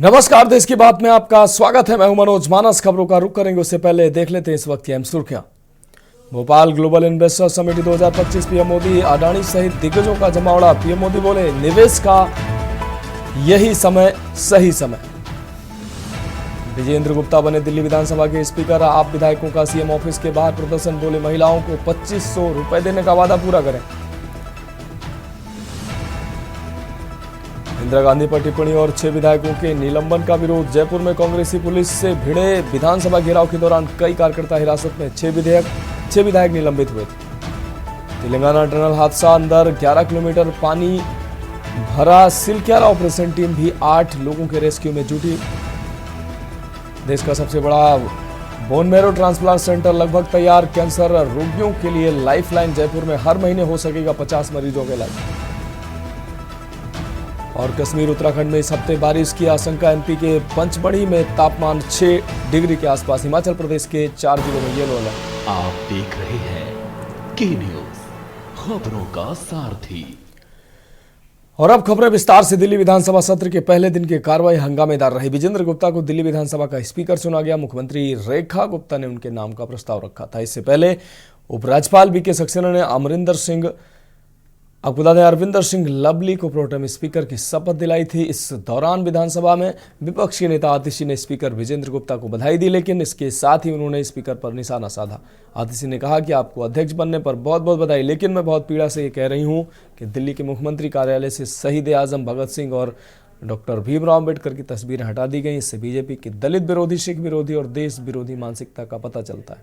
नमस्कार, देश की बात में आपका स्वागत है। मैं हूं मनोज। मानस खबरों का रुख करेंगे उससे पहले देख लेते हैं इस वक्त की अहम सुर्खियां। Bhopal global investor summit 2025, PM Modi Adani सहित दिग्गजों का जमावड़ा। पीएम मोदी बोले, निवेश का यही समय सही समय। विजेंद्र गुप्ता बने दिल्ली विधानसभा के स्पीकर। आप विधायकों का सीएम ऑफिस के बाहर प्रदर्शन। बोले, महिलाओं को 2500 रुपए देने का वादा पूरा करें। इंदिरा गांधी पर टिप्पणी और 6 विधायकों के निलंबन का विरोध। जयपुर में कांग्रेसी पुलिस से भिड़े। विधानसभा घेराव के दौरान कई कार्यकर्ता हिरासत में। 6 विधायक निलंबित हुए थे। तेलंगाना टनल हादसा, अंदर 11 किलोमीटर पानी भरा। सिलक्यारा ऑपरेशन टीम भी 8 लोगों के रेस्क्यू में जुटी। देश का सबसे बड़ा बोन मैरो ट्रांसप्लांट सेंटर लगभग तैयार। कैंसर रोगियों के लिए लाइफलाइन। जयपुर में हर महीने हो सकेगा 50 मरीजों का इलाज। और कश्मीर उत्तराखंड में इस हफ्ते बारिश की आशंका। एमपी के पंचमढ़ी में तापमान 6 डिग्री के आसपास। हिमाचल प्रदेश के 4 जिलों में येलो अलर्ट। आप देख रहे हैं के न्यूज, खबरों का सारथी। और अब खबरें विस्तार से। दिल्ली विधानसभा सत्र के पहले दिन की कार्रवाई हंगामेदार रही। विजेंद्र गुप्ता को दिल्ली विधानसभा का स्पीकर चुना गया। मुख्यमंत्री रेखा गुप्ता ने उनके नाम का प्रस्ताव रखा था। इससे पहले उपराज्यपाल बीके सक्सेना ने अरविंदर सिंह लवली को प्रोटेम स्पीकर की शपथ दिलाई थी। इस दौरान विधानसभा में विपक्ष के नेता आतिशी ने स्पीकर विजेंद्र गुप्ता को बधाई दी, लेकिन इसके साथ ही उन्होंने स्पीकर पर निशाना साधा। आतिशी ने कहा कि आपको अध्यक्ष बनने पर बहुत बहुत बधाई, लेकिन मैं बहुत पीड़ा से ये कह रही हूं कि दिल्ली के मुख्यमंत्री कार्यालय से शहीद आजम भगत सिंह और डॉक्टर भीमराव अम्बेडकर की तस्वीरें हटा दी गई। इससे बीजेपी की दलित विरोधी, सिख विरोधी और देश विरोधी मानसिकता का पता चलता है।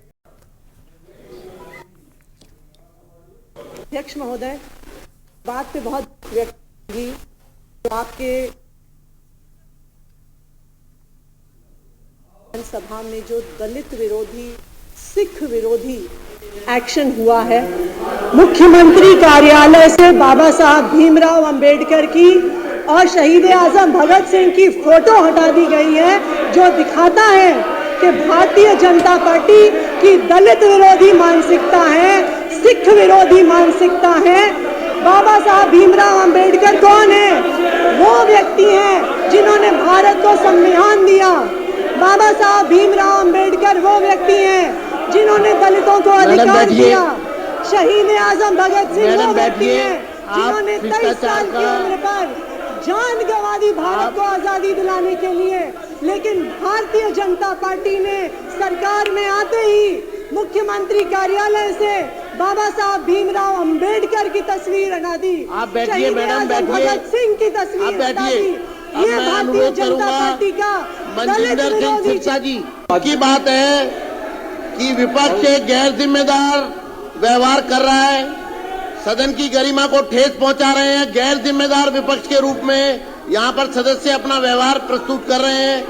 अध्यक्ष महोदय, बात पे बहुत व्यक्त की तो आपके सभा में जो दलित विरोधी, सिख विरोधी एक्शन हुआ है, मुख्यमंत्री कार्यालय से बाबा साहब भीमराव अंबेडकर की और शहीद आजम भगत सिंह की फोटो हटा दी गई है, जो दिखाता है कि भारतीय जनता पार्टी की दलित विरोधी मानसिकता है, सिख विरोधी मानसिकता है। बाबा साहब भीमराव अंबेडकर कौन है? वो व्यक्ति हैं जिन्होंने भारत को संविधान दिया। बाबा साहब भीमराव अंबेडकर वो व्यक्ति हैं जिन्होंने दलितों को अधिकार दिया। शहीद आजम भगत सिंह वो व्यक्ति हैं जिन्होंने 23 साल की उम्र पर जान गंवा दी भारत को आजादी दिलाने के लिए। लेकिन भारतीय जनता पार्टी ने सरकार में आते ही मुख्यमंत्री कार्यालय से बाबा साहब भीमराव अंबेडकर की तस्वीर हटा दी। आप बैठिए मैडम, बैठिए। भगत सिंह की तस्वीर हटा दी। ये भारतीय जनता पार्टी का मनजिंदर सिंह सिरसा जी की बात है कि विपक्ष एक गैर जिम्मेदार व्यवहार कर रहा है, सदन की गरिमा को ठेस पहुंचा रहे हैं। गैर जिम्मेदार विपक्ष के रूप में यहाँ पर सदस्य अपना व्यवहार प्रस्तुत कर रहे हैं।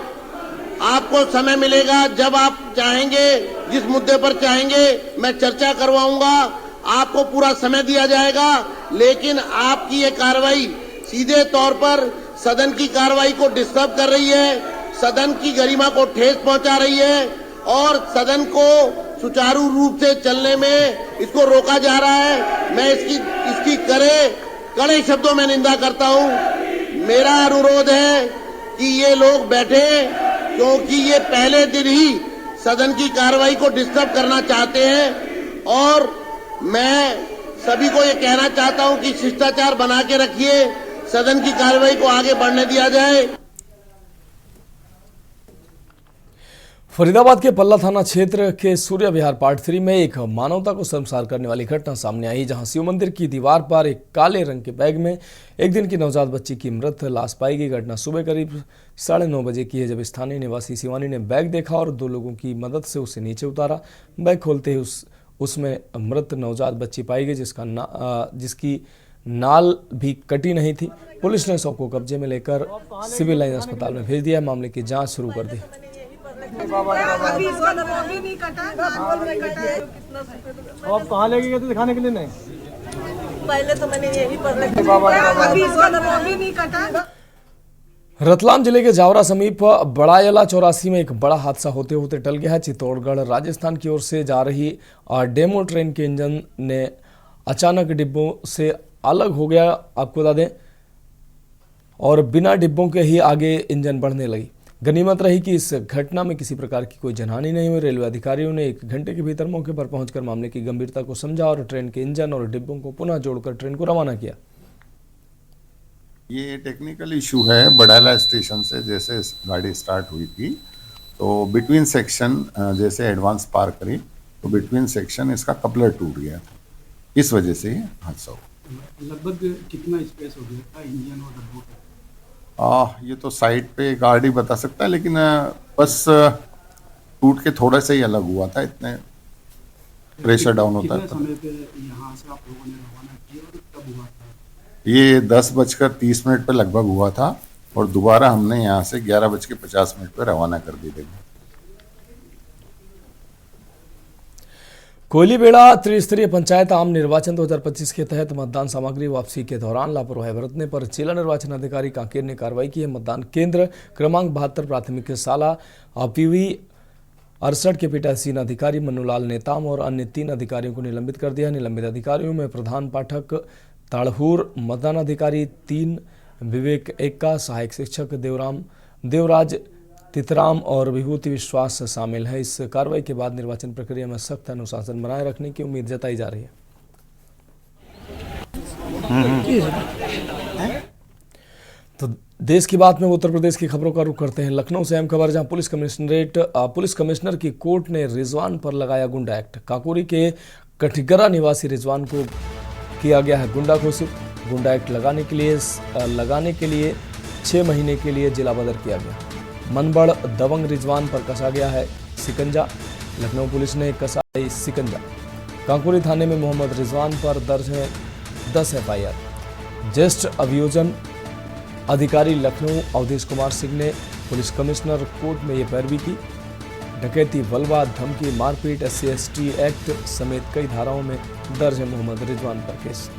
आपको समय मिलेगा, जब आप चाहेंगे, जिस मुद्दे पर चाहेंगे मैं चर्चा करवाऊंगा, आपको पूरा समय दिया जाएगा। लेकिन आपकी ये कार्रवाई सीधे तौर पर सदन की कार्रवाई को डिस्टर्ब कर रही है, सदन की गरिमा को ठेस पहुंचा रही है और सदन को सुचारू रूप से चलने में इसको रोका जा रहा है। मैं इसकी कड़े शब्दों में निंदा करता हूं। मेरा अनुरोध है कि ये लोग बैठे, क्योंकि ये पहले दिन ही सदन की कार्रवाई को डिस्टर्ब करना चाहते हैं। और मैं सभी को ये कहना चाहता हूं कि शिष्टाचार बना के रखिए, सदन की कार्रवाई को आगे बढ़ने दिया जाए। फरीदाबाद के पल्ला थाना क्षेत्र के सूर्य विहार पार्ट 3 में एक मानवता को शर्मसार करने वाली घटना सामने आई, जहां शिव मंदिर की दीवार पर एक काले रंग के बैग में 1 दिन की नवजात बच्ची की मृत लाश पाई गई। घटना सुबह करीब 9:30 बजे की है, जब स्थानीय निवासी शिवानी ने बैग देखा और 2 लोगों की मदद से उसे नीचे उतारा। बैग खोलते ही उसमें मृत नवजात बच्ची पाई गई, जिसकी नाल भी कटी नहीं थी। पुलिस ने शव को कब्जे में लेकर सिविल लाइन अस्पताल में भेज दिया। मामले की जाँच शुरू कर दी। आप कहाँ लेके गए थे दिखाने के लिए? नहीं, पहले तो मैंने यही पर रतलाम जिले के जावरा समीप बड़ायला चौरासी में एक बड़ा हादसा होते होते टल गया है। चित्तौड़गढ़ राजस्थान की ओर से जा रही डेमो ट्रेन के इंजन ने अचानक डिब्बों से अलग हो गया। आपको बता दें और बिना डिब्बों के ही आगे इंजन बढ़ने लगी। गनीमत रही कि इस घटना में किसी प्रकार की कोई जनहानि नहीं हुई। रेलवे अधिकारियों ने 1 घंटे के भीतर मौके पर पहुंचकर मामले की गंभीरता को समझा और ट्रेन के इंजन और डिब्बों को पुनः जोड़कर ट्रेन को रवाना किया। ये टेक्निकल इशू है। बड़ाला स्टेशन से जैसे गाड़ी स्टार्ट हुई थी तो बिटवीन सेक्शन जैसे एडवांस पार करी तो बिटवीन सेक्शन इसका कपलर टूट गया था, इस वजह से ये हादसा हुआ। लगभग कितना स्पेस हो गया था इंजन और डब्बों का? ये तो साइड पे गार्ड ही बता सकता है, लेकिन बस टूट के थोड़ा सा ही अलग हुआ था, इतने प्रेशर डाउन होता है। कितने समय पे यहाँ से आप लोगों ने रवाना किया और कब हुआ था? ये 10:30 पे लगभग हुआ था और दोबारा हमने यहाँ से 11:50 पे रवाना कर दी थी। कोयलीबेड़ा त्रिस्तरीय पंचायत आम निर्वाचन 2025 के तहत मतदान सामग्री वापसी के दौरान लापरवाही बरतने पर जिला निर्वाचन अधिकारी कांकेर ने कार्रवाई की है। मतदान केंद्र क्रमांक 72 प्राथमिक शाला PV 68 के पीठासीन अधिकारी मन्नूलाल नेताम और अन्य 3 अधिकारियों को निलंबित कर दिया। निलंबित अधिकारियों में प्रधान पाठक ताड़हूर, मतदान अधिकारी 3 विवेक एक्का, सहायक शिक्षक देवराज तितराम और विभूति विश्वास शामिल है। इस कार्रवाई के बाद निर्वाचन प्रक्रिया में सख्त अनुशासन बनाए रखने की उम्मीद जताई जा रही है। तो देश की बात में उत्तर प्रदेश की खबरों का रुख करते हैं। लखनऊ से अहम खबर, जहां पुलिस कमिश्नर की कोर्ट ने रिजवान पर लगाया गुंडा एक्ट। काकोरी के कठिगरा निवासी रिजवान को किया गया है गुंडा घोषित। गुंडा एक्ट लगाने के लिए 6 महीने के लिए जेला बदर किया गया। मनबड़ दबंग रिजवान पर कसा गया है सिकंजा। लखनऊ पुलिस ने कसा है सिकंजा। कांकुरी थाने में मोहम्मद रिजवान पर दर्ज है 10 FIR। ज्येष्ठ अभियोजन अधिकारी लखनऊ अवधेश कुमार सिंह ने पुलिस कमिश्नर कोर्ट में ये पैरवी की। डकैती, बलवा, धमकी, मारपीट, SC/ST एक्ट समेत कई धाराओं में दर्ज है मोहम्मद रिजवान पर केस।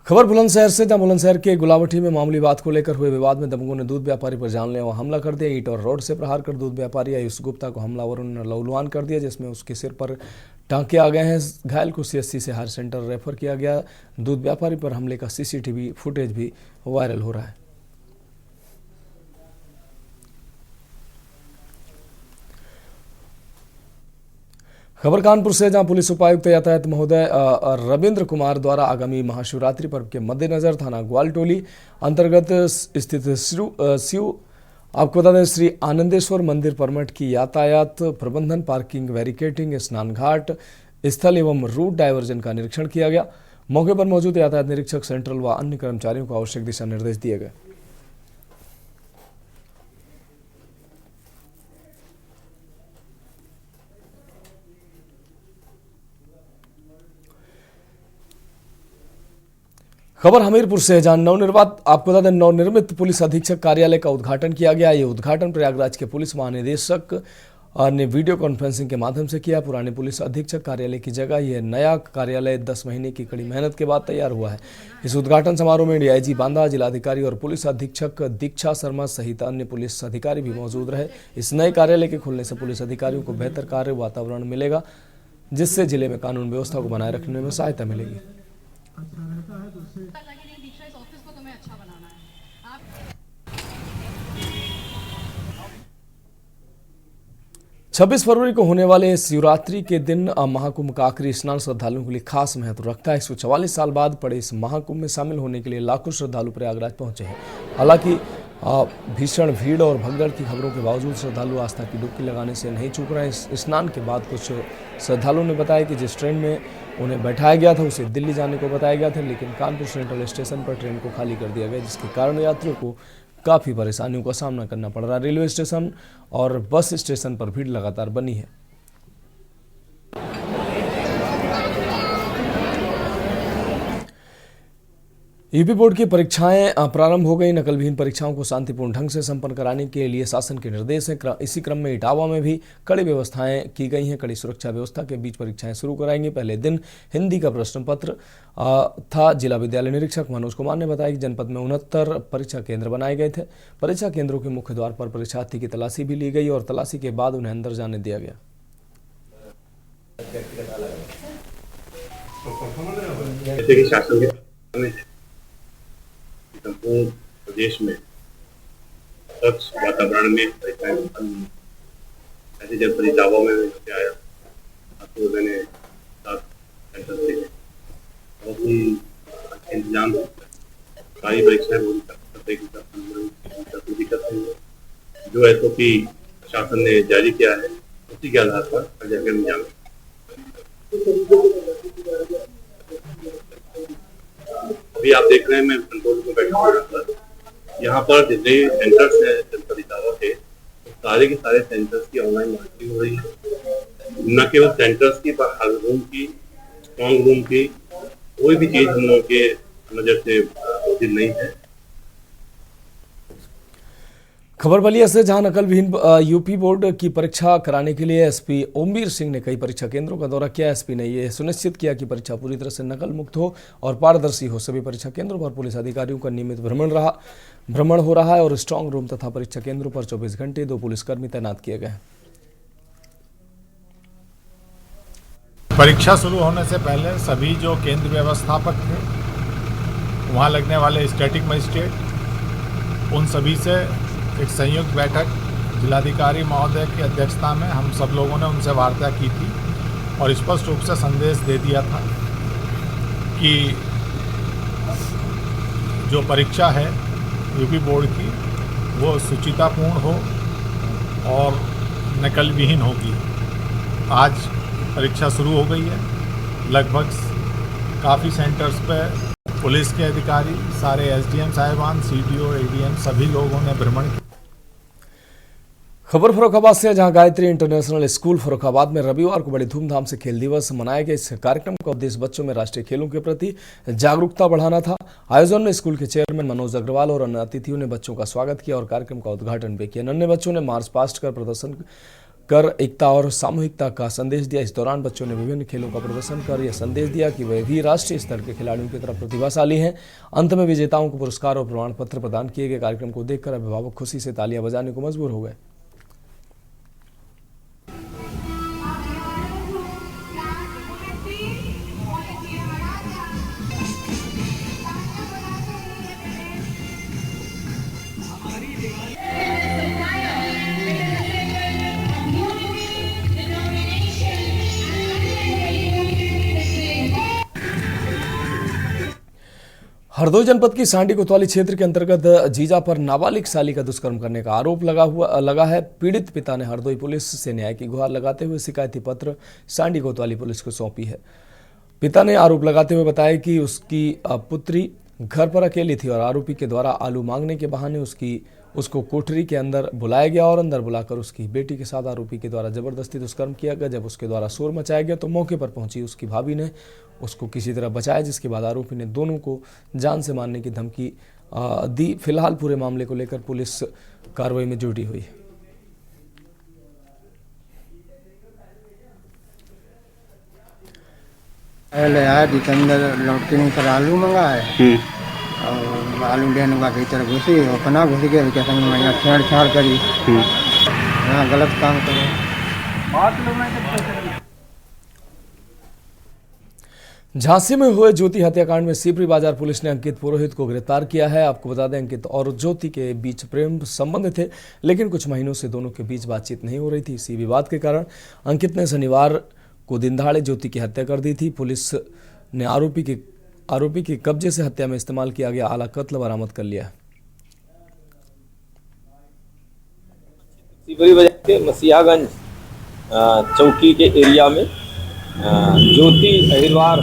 खबर बुलंदशहर से, जहां बुलंदशहर के गुलावटी में मामूली बात को लेकर हुए विवाद में दबंगों ने दूध व्यापारी पर जानलेवा हमला कर दिया। ईंट और रॉड से प्रहार कर दूध व्यापारी आयुष गुप्ता को हमलावरों ने लहूलुहान कर दिया, जिसमें उसके सिर पर टांके आ गए हैं। घायल को CSC से हायर सेंटर रेफर किया गया। दूध व्यापारी पर हमले का CCTV फुटेज भी वायरल हो रहा है। खबर कानपुर से, जहां पुलिस उपायुक्त यातायात महोदय रविंद्र कुमार द्वारा आगामी महाशिवरात्रि पर्व के मद्देनजर थाना ग्वालटोली अंतर्गत स्थित आपको बता दें श्री आनंदेश्वर मंदिर परमठ की यातायात प्रबंधन, पार्किंग, बैरिकेडिंग, स्नान घाट स्थल एवं रूट डायवर्जन का निरीक्षण किया गया। मौके पर मौजूद यातायात निरीक्षक, सेंट्रल व अन्य कर्मचारियों को आवश्यक दिशा निर्देश दिए गए। खबर हमीरपुर से, जहां नवनिर्मित पुलिस अधीक्षक कार्यालय का उद्घाटन किया गया। ये उद्घाटन प्रयागराज के पुलिस महानिदेशक ने वीडियो कॉन्फ्रेंसिंग के माध्यम से किया। पुराने पुलिस अधीक्षक कार्यालय की जगह यह नया कार्यालय 10 महीने की कड़ी मेहनत के बाद तैयार हुआ है। इस उद्घाटन समारोह में DIG बांदा, जिलाधिकारी और पुलिस अधीक्षक दीक्षा शर्मा सहित अन्य पुलिस अधिकारी भी मौजूद रहे। इस नए कार्यालय के खुलने से पुलिस अधिकारियों को बेहतर कार्य वातावरण मिलेगा, जिससे जिले में कानून व्यवस्था को बनाए रखने में सहायता मिलेगी। 26 फरवरी को होने वाले शिवरात्रि के दिन महाकुंभ का आखिरी स्नान श्रद्धालुओं के लिए खास महत्व रखता है। 144 साल बाद पड़े इस महाकुंभ में शामिल होने के लिए लाखों श्रद्धालु प्रयागराज पहुंचे हैं। हालांकि भीषण भीड़ और भगदड़ की खबरों के बावजूद श्रद्धालु आस्था की डुबकी लगाने से नहीं चूक रहे हैं। स्नान के बाद कुछ श्रद्धालुओं ने बताया कि जिस ट्रेन में उन्हें बैठाया गया था उसे दिल्ली जाने को बताया गया था, लेकिन कानपुर सेंट्रल स्टेशन पर ट्रेन को खाली कर दिया गया, जिसके कारण यात्रियों को काफ़ी परेशानियों का सामना करना पड़ रहा है। रेलवे स्टेशन और बस स्टेशन पर भीड़ लगातार बनी है। यूपी बोर्ड की परीक्षाएं प्रारंभ हो गई। नकल विहीन परीक्षाओं को शांतिपूर्ण ढंग से संपन्न कराने के लिए शासन के निर्देश हैं। इसी क्रम में इटावा में भी कड़ी व्यवस्थाएं की गई हैं। कड़ी सुरक्षा व्यवस्था के बीच परीक्षाएं शुरू कराएंगी। पहले दिन हिंदी का प्रश्न पत्र था। जिला विद्यालय निरीक्षक मनोज कुमार ने बताया कि जनपद में 69 परीक्षा केंद्र बनाए गए थे। परीक्षा केंद्रों के मुख्य द्वार पर परीक्षार्थी की तलाशी भी ली गई और तलाशी के बाद उन्हें अंदर जाने दिया गया। संपूर्ण प्रदेश में स्वच्छ वातावरण में परीक्षाएं संपन्न हुई। ऐसे जब इटावा में आया तो मैंने 7 सेंटर थे, बहुत ही अच्छे इंतजाम सारी परीक्षाएं जो है तो कि शासन ने जारी किया है उसी के आधार पर जाकर निजाम अभी आप देख रहे हैं। मैं कंट्रोल में बैठा हूँ। यहाँ पर जितने सेंटर्स हैं जनपद इटावा के सारे के सारे सेंटर्स की ऑनलाइन मॉनिटरिंग हो रही है। न केवल सेंटर्स की पर हर रूम की, स्ट्रॉन्ग रूम की, कोई भी चीज हम लोगों के नजर से बाधित नहीं है। खबर बलिया से, जहां नकल विहीन यूपी बोर्ड की परीक्षा कराने के लिए एसपी ओमवीर सिंह ने कई परीक्षा केंद्रों का दौरा किया। एसपी ने यह सुनिश्चित किया कि परीक्षा पूरी तरह से नकल मुक्त हो और पारदर्शी हो। सभी परीक्षा केंद्रों पर पुलिस अधिकारियों का नियमित भ्रमण हो रहा है और स्ट्रांग रूम तथा परीक्षा केंद्रों पर 24 घंटे 2 पुलिसकर्मी तैनात किए गए। परीक्षा शुरू होने से पहले सभी जो केंद्र व्यवस्थापक थे, वहाँ लगने वाले स्टैटिक मजिस्ट्रेट, उन सभी से एक संयुक्त बैठक जिलाधिकारी महोदय की अध्यक्षता में हम सब लोगों ने उनसे वार्ता की थी और स्पष्ट रूप से संदेश दे दिया था कि जो परीक्षा है यूपी बोर्ड की वो शुचितापूर्ण हो और नकल विहीन होगी। आज परीक्षा शुरू हो गई है। लगभग काफ़ी सेंटर्स पे पुलिस के अधिकारी, सारे एसडीएम साहिबान, सीडीओ, एडीएम सभी लोगों ने भ्रमण किया। खबर फर्रुखाबाद से, जहां गायत्री इंटरनेशनल स्कूल फर्रुखाबाद में रविवार को बड़ी धूमधाम से खेल दिवस मनाया गया। इस कार्यक्रम का उद्देश्य बच्चों में राष्ट्रीय खेलों के प्रति जागरूकता बढ़ाना था। आयोजन में स्कूल के चेयरमैन मनोज अग्रवाल और अन्य अतिथियों ने बच्चों का स्वागत किया और कार्यक्रम का उद्घाटन भी किया। अन्य बच्चों ने मार्च पास्ट कर प्रदर्शन कर एकता और सामूहिकता का संदेश दिया। इस दौरान बच्चों ने विभिन्न खेलों का प्रदर्शन कर यह संदेश दिया कि वे भी राष्ट्रीय स्तर के खिलाड़ियों की तरह प्रतिभाशाली हैं। अंत में विजेताओं को पुरस्कार और प्रमाण पत्र प्रदान किए गए। कार्यक्रम को देखकर अभिभावक खुशी से तालियां बजाने को मजबूर हो गए। हरदोई जनपद की सांडी कोतवाली क्षेत्र के अंतर्गत जीजा पर नाबालिग साली का दुष्कर्म करने का आरोप लगा है। पीड़ित पिता ने हरदोई पुलिस से न्याय की गुहार लगाते हुए शिकायती पत्र सांडी कोतवाली पुलिस को सौंपी है। पिता ने आरोप लगाते हुए बताया कि उसकी पुत्री घर पर अकेली थी और आरोपी के द्वारा आलू मांगने के बहाने उसको कोठरी के अंदर बुलाया गया और अंदर बुलाकर उसकी बेटी के साथ आरोपी के द्वारा जबरदस्ती दुष्कर्म किया गया। जब उसके द्वारा शोर मचाया गया तो मौके पर पहुंची उसकी भाभी ने उसको किसी तरह बचाया, जिसके बाद आरोपी ने दोनों को जान से मारने की धमकी दी। फिलहाल पूरे मामले को लेकर पुलिस कार्रवाई में जुटी हुई है। पहले आया जितेंद्र लौटके नहीं आलू मंगा है और आलू लेने का भीतर घुसी और अपना घुस गया क्या समझ में यहाँ छेड़छाड़ करी, यहाँ गलत काम करे। झांसी में हुए ज्योति हत्याकांड में सीपरी बाजार पुलिस ने अंकित पुरोहित को गिरफ्तार किया है। आपको बता दें, अंकित और ज्योति के बीच प्रेम संबंध थे, लेकिन कुछ महीनों से दोनों के बीच बातचीत नहीं हो रही थी। इसी विवाद के कारण अंकित ने शनिवार को दिन दहाड़े ज्योति की हत्या कर दी थी। पुलिस ने आरोपी के कब्जे से हत्या में इस्तेमाल किया गया आला कत्ल बरामद कर लिया। सीपरी बाजार के मसीहागंज चौकी के एरिया में ज्योति अहिरवार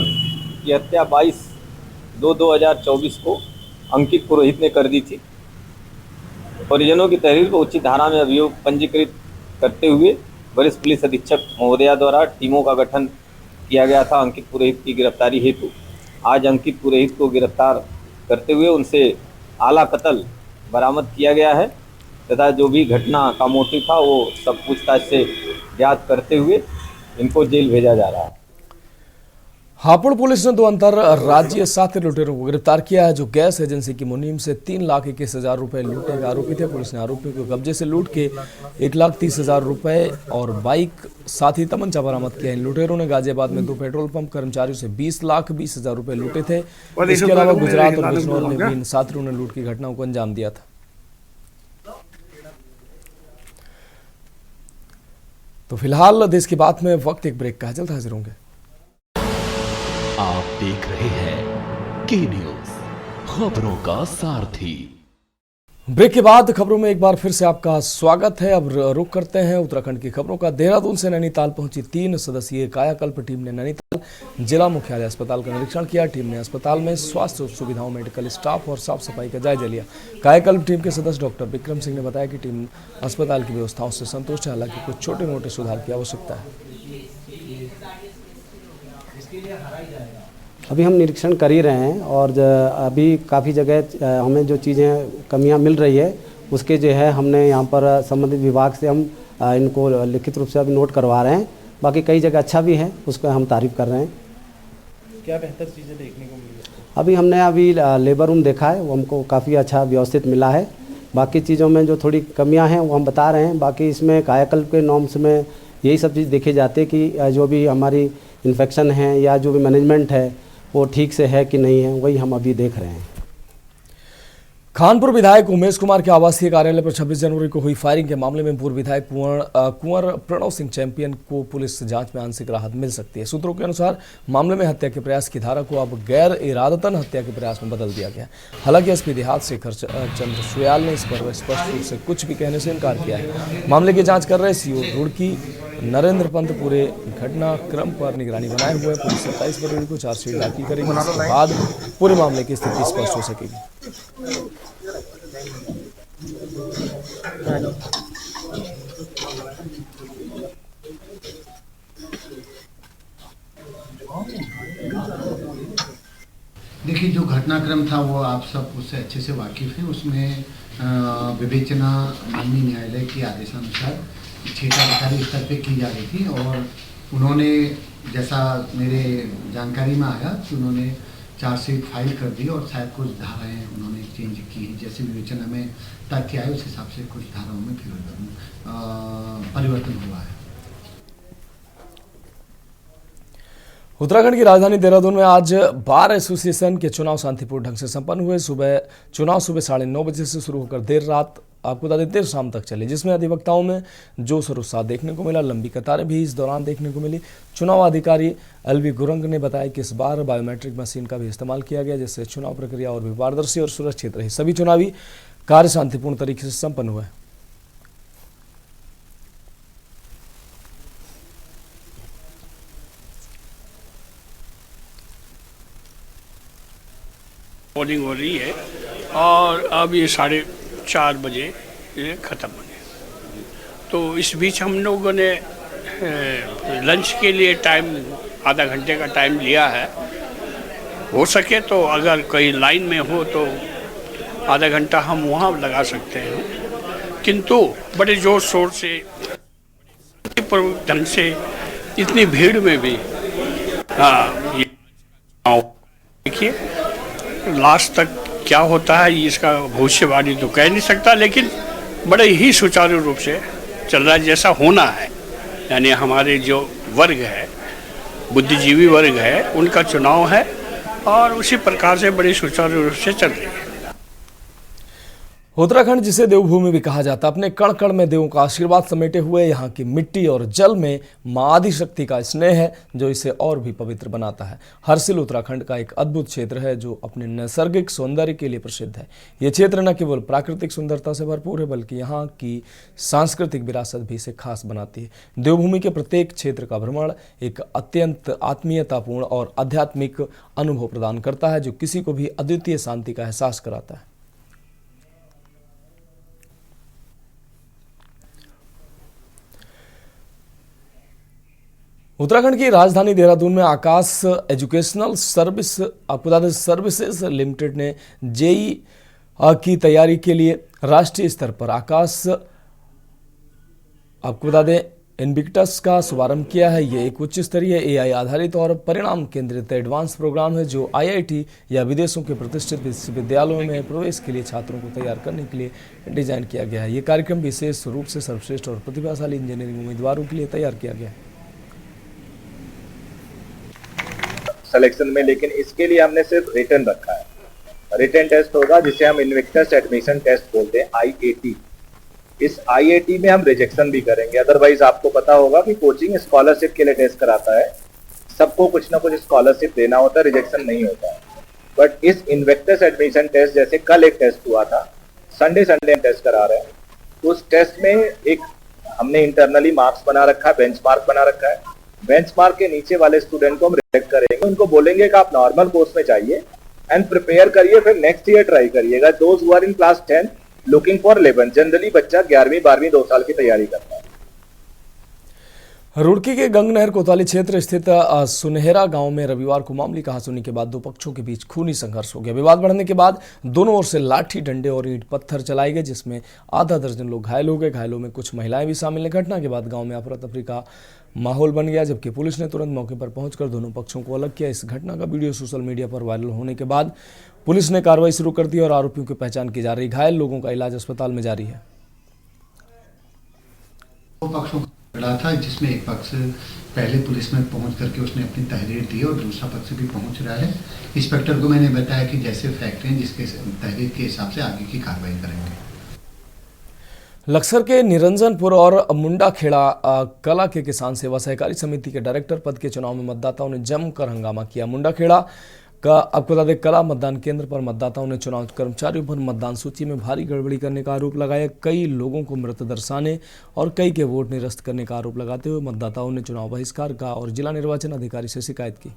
की हत्या 22/2/2024 को अंकित पुरोहित ने कर दी थी। परिजनों की तहरीर को उचित धारा में अभियोग पंजीकृत करते हुए वरिष्ठ पुलिस अधीक्षक महोदया द्वारा टीमों का गठन किया गया था अंकित पुरोहित की गिरफ्तारी हेतु। आज अंकित पुरोहित को गिरफ्तार करते हुए उनसे आला कत्ल बरामद किया गया है तथा जो भी घटना का मोटिव था वो सब पूछताछ से ज्ञात करते हुए इनको जेल भेजा जा रहा है। हापुड़ पुलिस ने 2 अंतर्राज्यीय साथी लुटेरों को गिरफ्तार किया है जो गैस एजेंसी की मुनीम से 3,21,000 रुपए लूटने के आरोपी थे। पुलिस ने आरोपी को कब्जे से लूट के 1,30,000 रुपए और बाइक साथ ही तमंचा बरामद किया। इन लुटेरों ने गाजियाबाद में 2 पेट्रोल पंप कर्मचारियों से 20,20,000 रुपए लूटे थे। इसके अलावा गुजरात और बिजनौर में भी इन साथियों ने लूट की घटनाओं को अंजाम दिया था। तो फिलहाल देश की बात में वक्त एक ब्रेक का है, जल्द हाजिर होंगे। आप देख रहे हैं के न्यूज, खबरों का सारथी। ब्रेक के बाद खबरों में एक बार फिर से आपका स्वागत है। अब रुख करते हैं उत्तराखंड की खबरों का। देहरादून से नैनीताल पहुंची 3 सदस्यीय कायाकल्प टीम ने नैनीताल जिला मुख्यालय अस्पताल का निरीक्षण किया। टीम ने अस्पताल में स्वास्थ्य सुविधाओं, मेडिकल स्टाफ और साफ सफाई का जायजा लिया। कायाकल्प टीम के सदस्य डॉक्टर विक्रम सिंह ने बताया कि टीम अस्पताल की व्यवस्थाओं से संतुष्ट है, हालांकि कुछ छोटे मोटे सुधार की आवश्यकता है। अभी हम निरीक्षण कर ही रहे हैं और अभी काफ़ी जगह हमें जो चीज़ें कमियां मिल रही है उसके जो है हमने यहाँ पर संबंधित विभाग से हम इनको लिखित रूप से अभी नोट करवा रहे हैं। बाकी कई जगह अच्छा भी है, उसका हम तारीफ कर रहे हैं। क्या बेहतर चीज़ें देखने को मिली? अभी हमने लेबर रूम देखा है, वो हमको काफ़ी अच्छा व्यवस्थित मिला है। बाकी चीज़ों में जो थोड़ी कमियाँ हैं वो हम बता रहे हैं। बाकी इसमें कायाकल्प के नॉर्म्स में यही सब चीज़ देखी जाती है कि जो भी हमारी इन्फेक्शन है या जो भी मैनेजमेंट है वो ठीक से है कि नहीं है, वही हम अभी देख रहे हैं। खानपुर विधायक उमेश कुमार के आवासीय कार्यालय पर 26 जनवरी को हुई फायरिंग के मामले में पूर्व विधायक कुंवर प्रणव सिंह चैंपियन को पुलिस जांच में आंशिक राहत मिल सकती है। सूत्रों के अनुसार मामले में हत्या के प्रयास की धारा को अब गैर इरादतन हत्या के प्रयास में बदल दिया गया। हालांकि एसपी देहात शेखर चंद्र सुयाल ने इस पर स्पष्ट रूप से कुछ भी कहने से इनकार किया है। मामले की जाँच कर रहे सीओ रुड़की नरेंद्र पंत पूरे घटनाक्रम पर निगरानी बनाए हुए पुलिस 27 फरवरी को चार्जशीट दाखिल करेगी। इसके बाद पूरे मामले की स्थिति स्पष्ट हो सकेगी। देखिए, जो घटनाक्रम था वो आप सब उससे अच्छे से वाकिफ हैं। उसमें विवेचना माननीय न्यायालय के आदेशानुसार क्षेत्राधिकारी स्तर पे की जा रही थी और उन्होंने, जैसा मेरे जानकारी में आया कि उन्होंने चार्जशीट फाइल कर दी और शायद कुछ धाराएं उन्होंने चेंज की। जैसे विवेचना में तथ्य आए उस हिसाब से कुछ धाराओं में परिवर्तन हुआ है। उत्तराखंड की राजधानी देहरादून में आज बार एसोसिएशन के चुनाव शांतिपूर्ण ढंग से संपन्न हुए। चुनाव सुबह 9:30 बजे से शुरू होकर देर रात, आपको बता दें, देर शाम तक चले, जिसमें अधिवक्ताओं में जोश और उत्साह देखने को मिला। लंबी कतारें भी इस दौरान देखने को मिली। चुनाव अधिकारी एलवी गुरंग ने बताया कि इस बार बायोमेट्रिक मशीन का भी इस्तेमाल किया गया, जिससे चुनाव प्रक्रिया और भी पारदर्शी और सुरक्षित रही। सभी चुनावी कार्य शांतिपूर्ण तरीके से संपन्न हुए। पोलिंग हो रही है और अब ये 4:30 बजे ये ख़त्म होने, तो इस बीच हम लोगों ने लंच के लिए टाइम, आधा घंटे का टाइम लिया है। हो सके तो अगर कोई लाइन में हो तो आधा घंटा हम वहाँ लगा सकते हैं, किंतु बड़े जोर शोर से ढंग से इतनी भीड़ में भी देखिए लास्ट तक क्या होता है इसका भविष्यवाणी तो कह नहीं सकता, लेकिन बड़े ही सुचारू रूप से चल रहा है जैसा होना है। यानी हमारे जो वर्ग है, बुद्धिजीवी वर्ग है, उनका चुनाव है और उसी प्रकार से बड़ी सुचारू रूप से चल रही है। उत्तराखंड, जिसे देवभूमि भी कहा जाता है, अपने कण कण में देवों का आशीर्वाद समेटे हुए यहाँ की मिट्टी और जल में मां आदिशक्ति का स्नेह है जो इसे और भी पवित्र बनाता है। हरसिल उत्तराखंड का एक अद्भुत क्षेत्र है जो अपने नैसर्गिक सौंदर्य के लिए प्रसिद्ध है। ये क्षेत्र न केवल प्राकृतिक सुंदरता से भरपूर है बल्कि यहाँ की सांस्कृतिक विरासत भी इसे खास बनाती है। देवभूमि के प्रत्येक क्षेत्र का भ्रमण एक अत्यंत आत्मीयतापूर्ण और आध्यात्मिक अनुभव प्रदान करता है जो किसी को भी अद्वितीय शांति का एहसास कराता है। उत्तराखंड की राजधानी देहरादून में आकाश एजुकेशनल सर्विसेज लिमिटेड ने जेई की तैयारी के लिए राष्ट्रीय स्तर पर आकाश आपको बता दें इनविक्टस का शुभारंभ किया है। ये एक उच्च स्तरीय एआई आधारित और परिणाम केंद्रित एडवांस प्रोग्राम है जो आईआईटी या विदेशों के प्रतिष्ठित विश्वविद्यालयों में प्रवेश के लिए छात्रों को तैयार करने के लिए डिजाइन किया गया है। ये कार्यक्रम विशेष रूप से सर्वश्रेष्ठ और प्रतिभाशाली इंजीनियरिंग उम्मीदवारों के लिए तैयार किया गया है सिलेक्शन में, लेकिन इसके लिए हमने सिर्फ रिटन रखा है। रिटन टेस्ट होगा जिसे हम इन्विक्टस एडमिशन टेस्ट बोलते हैं, आईएटी। इस आईएटी में हम रिजेक्शन भी करेंगे। अदरवाइज आपको पता होगा कि कोचिंग स्कॉलरशिप के लिए टेस्ट कराता है, सबको कुछ ना कुछ स्कॉलरशिप देना होता है, रिजेक्शन नहीं होता है। बट इस इन्विक्टस एडमिशन टेस्ट, जैसे कल एक टेस्ट हुआ था, संडे हम टेस्ट करा रहे हैं, तो उस टेस्ट में एक हमने इंटरनली मार्क्स बना रखा है, बेंचमार्क बना रखा है। बेंचमार्क के नीचे वाले स्टूडेंट को हम रिजेक्ट करेंगे, उनको बोलेंगे कि आप नॉर्मल कोर्स में जाइए एंड प्रिपेयर करिए, फिर नेक्स्ट ईयर ट्राई करिएगा। Those who are in class 10 looking for 11, generally बच्चा 11वीं 12वीं 2 साल की तैयारी करता है। रुड़की के गंगनहर कोतवाली क्षेत्र स्थित सुनहरा गांव में रविवार को मामूली कहासुनी के बाद दो पक्षों के बीच खूनी संघर्ष हो गया। विवाद बढ़ने के बाद दोनों ओर से लाठी, डंडे और ईंट पत्थर चलाए गए, जिसमें आधा दर्जन लोग घायल हो गए। घायलों में कुछ महिलाएं भी शामिल हैं। घटना के बाद गांव में अफरा तफरी का माहौल बन गया, जबकि पुलिस ने तुरंत मौके पर पहुंचकर दोनों पक्षों को अलग किया। इस घटना का वीडियो सोशल मीडिया पर वायरल होने के बाद पुलिस ने कार्रवाई शुरू कर दी और आरोपियों की पहचान की जा रही। घायल लोगों का इलाज अस्पताल में जारी है। दो पक्षों का लड़ा था, जिसमें एक पक्ष पहले पुलिस में पहुंच करके उसने अपनी तहरीर दी और दूसरा पक्ष भी पहुंच रहा है। इंस्पेक्टर को मैंने बताया कि जैसे फैक्ट हैं जिसके तहरीर के हिसाब से आगे की कार्रवाई करेंगे। लक्सर के निरंजनपुर और मुंडाखेड़ा कला के किसान सेवा सहकारी समिति के डायरेक्टर पद के चुनाव में मतदाताओं ने जमकर हंगामा किया। मुंडाखेड़ा का आपको बता दें कला मतदान केंद्र पर मतदाताओं ने चुनाव कर्मचारियों पर मतदान सूची में भारी गड़बड़ी करने का आरोप लगाया। कई लोगों को मृत दर्शाने और कई के वोट निरस्त करने का आरोप लगाते हुए मतदाताओं ने चुनाव बहिष्कार का और जिला निर्वाचन अधिकारी से शिकायत की।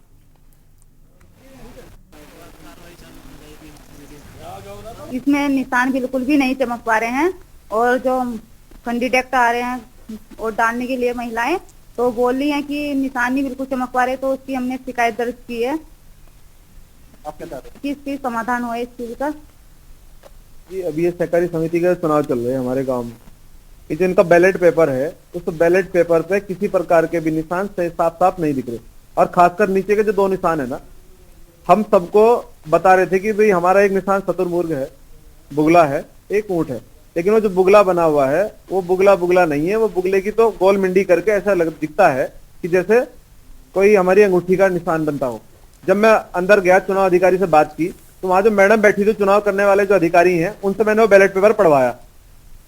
इसमें निशान बिल्कुल भी नहीं चमक पा रहे हैं और जो कैंडिडेट आ रहे हैं वोट डालने के लिए महिलाएं तो बोल रही हैं कि निशान नहीं बिल्कुल चमक पा रहे, तो उसकी हमने शिकायत दर्ज की है। आप क्या चाहते हैं किस चीज समाधान हो इस चीज का? जी अभी ये सहकारी समिति का चुनाव चल रहे हैं हमारे गांव में। ये जो इनका बैलेट पेपर है, उस बैलेट पेपर पे किसी प्रकार के भी निशान साफ साफ नहीं दिख रहे, और खासकर नीचे के जो 2 निशान है ना, हम सबको बता रहे थे कि भाई हमारा एक निशान शतुरमुर्ग है, बुगला है, एक ऊंट है, लेकिन वो जो बुगला बना हुआ है वो बुगला नहीं है। वो बुगले की तो गोल मिंडी करके ऐसा दिखता है कि जैसे कोई हमारी अंगूठी का निशान बनता हो। जब मैं अंदर गया, चुनाव अधिकारी से बात की, तो वहां जो मैडम बैठी थी, चुनाव करने वाले जो अधिकारी हैं, उनसे मैंने वो बैलेट पेपर पढ़वाया।